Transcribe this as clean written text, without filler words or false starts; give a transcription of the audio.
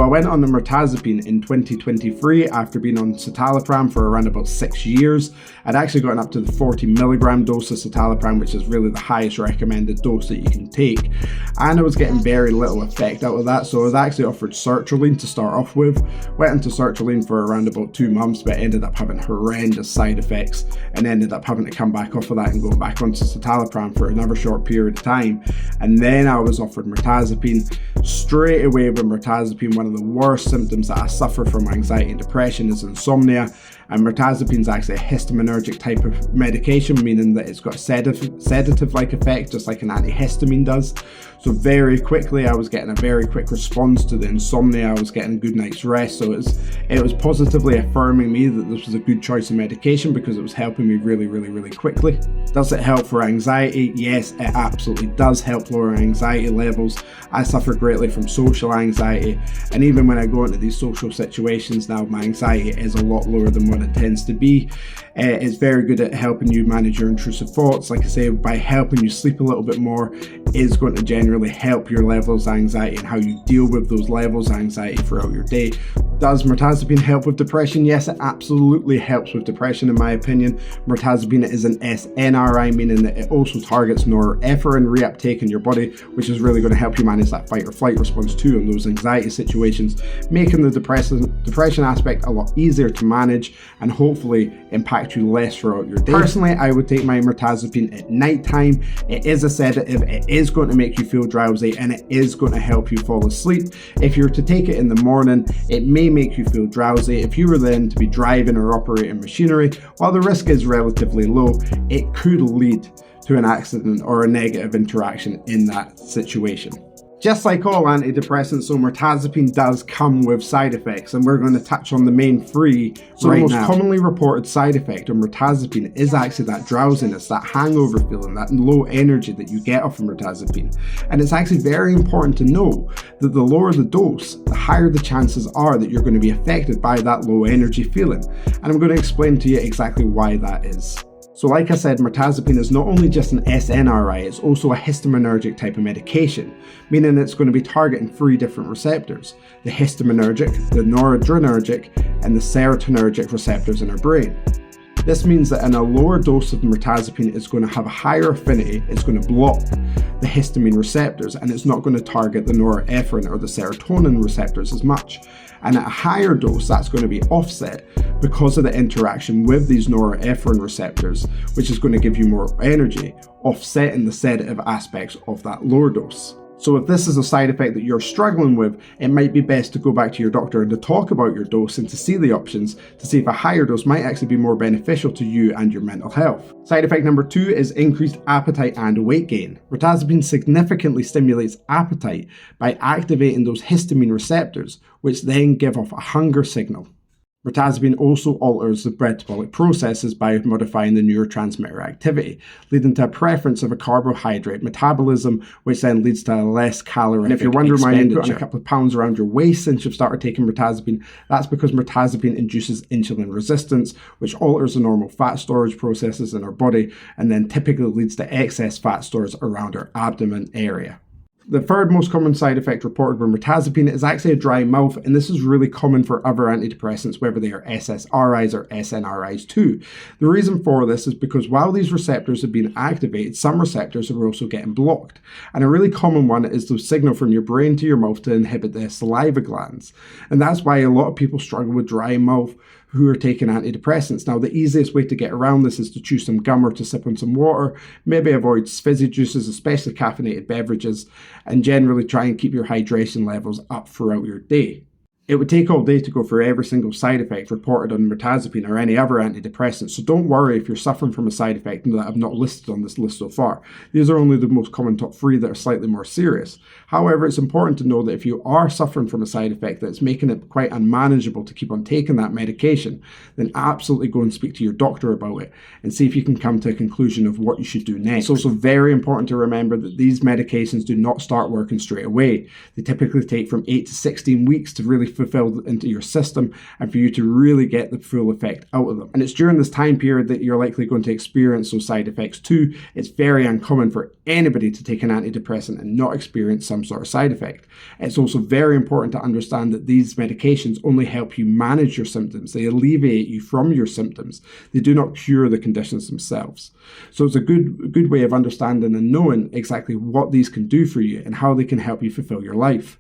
went on the Mirtazapine in 2023 after being on citalopram for around about 6 years. I'd actually gotten up to the 40 milligram dose of citalopram, which is really the highest recommended dose that you can take. And I was getting very little effect out of that, so I was actually offered sertraline to start off with. Went into sertraline for around about 2 months, but ended up having horrendous side effects and ended up having to come back off of that and go back onto citalopram for another short period of time. And then I was offered Mirtazapine. Straight away with Mirtazapine, one of the worst symptoms that I suffer from anxiety and depression is insomnia. And Mirtazapine is actually a histaminergic type of medication, meaning that it's got a sedative-like effect, just like an antihistamine does. So very quickly, I was getting a very quick response to the insomnia. I was getting a good night's rest. So it was positively affirming me that this was a good choice of medication because it was helping me really quickly. Does it help for anxiety? Yes, it absolutely does help lower anxiety levels. I suffer greatly from social anxiety, and even when I go into these social situations now, my anxiety is a lot lower than what it tends to be. It's very good at helping you manage your intrusive thoughts. Like I say, by helping you sleep a little bit more, it's going to generally help your levels of anxiety and how you deal with those levels of anxiety throughout your day. Does Mirtazapine help with depression? Yes, it absolutely helps with depression in my opinion. Mirtazapine is an SNRI, meaning that it also targets norepinephrine reuptake in your body, which is really going to help you manage that fight or flight response too in those anxiety situations, making the depression aspect a lot easier to manage and hopefully impact you less throughout your day. Personally, I would take my Mirtazapine at night time. It is a sedative, it is going to make you feel drowsy, and it is going to help you fall asleep. If you were to take it in the morning, it may make you feel drowsy. If you were then to be driving or operating machinery, while the risk is relatively low, it could lead to an accident or a negative interaction in that situation. Just like all antidepressants, so Mirtazapine does come with side effects, and we're going to touch on the main 3 right now. The most commonly reported side effect of Mirtazapine is actually that drowsiness, that hangover feeling, that low energy that you get off of Mirtazapine. And it's actually very important to know that the lower the dose, the higher the chances are that you're going to be affected by that low energy feeling. And I'm going to explain to you exactly why that is. So like I said, Mirtazapine is not only just an SNRI, it's also a histaminergic type of medication, meaning it's going to be targeting 3 different receptors: the histaminergic, the noradrenergic, and the serotonergic receptors in our brain. This means that in a lower dose of Mirtazapine, it's going to have a higher affinity, it's going to block the histamine receptors, and it's not going to target the norepinephrine or the serotonin receptors as much. And at a higher dose, that's going to be offset because of the interaction with these norepinephrine receptors, which is going to give you more energy, offsetting the sedative aspects of that lower dose. So if this is a side effect that you're struggling with, it might be best to go back to your doctor and to talk about your dose and to see the options to see if a higher dose might actually be more beneficial to you and your mental health. Side effect number 2 is increased appetite and weight gain. Mirtazapine significantly stimulates appetite by activating those histamine receptors, which then give off a hunger signal. Mirtazapine also alters the metabolic processes by modifying the neurotransmitter activity, leading to a preference of a carbohydrate metabolism, which then leads to a less calorific expenditure. And if you're wondering why you put on a couple of pounds around your waist since you've started taking Mirtazapine, that's because Mirtazapine induces insulin resistance, which alters the normal fat storage processes in our body, and then typically leads to excess fat stores around our abdomen area. The third most common side effect reported with Mirtazapine is actually a dry mouth, and this is really common for other antidepressants, whether they are SSRIs or SNRIs too. The reason for this is because while these receptors have been activated, some receptors are also getting blocked. And a really common one is the signal from your brain to your mouth to inhibit the saliva glands. And that's why a lot of people struggle with dry mouth who are taking antidepressants. Now, the easiest way to get around this is to chew some gum or to sip on some water, maybe avoid fizzy juices, especially caffeinated beverages, and generally try and keep your hydration levels up throughout your day. It would take all day to go through every single side effect reported on Mirtazapine or any other antidepressant, so don't worry if you're suffering from a side effect that I've not listed on this list so far. These are only the most common top 3 that are slightly more serious. However, it's important to know that if you are suffering from a side effect that's making it quite unmanageable to keep on taking that medication, then absolutely go and speak to your doctor about it and see if you can come to a conclusion of what you should do next. It's also very important to remember that these medications do not start working straight away. They typically take from 8 to 16 weeks to really fulfilled into your system and for you to really get the full effect out of them. And it's during this time period that you're likely going to experience those side effects too. It's very uncommon for anybody to take an antidepressant and not experience some sort of side effect. It's also very important to understand that these medications only help you manage your symptoms. They alleviate you from your symptoms. They do not cure the conditions themselves. So it's a good way of understanding and knowing exactly what these can do for you and how they can help you fulfill your life.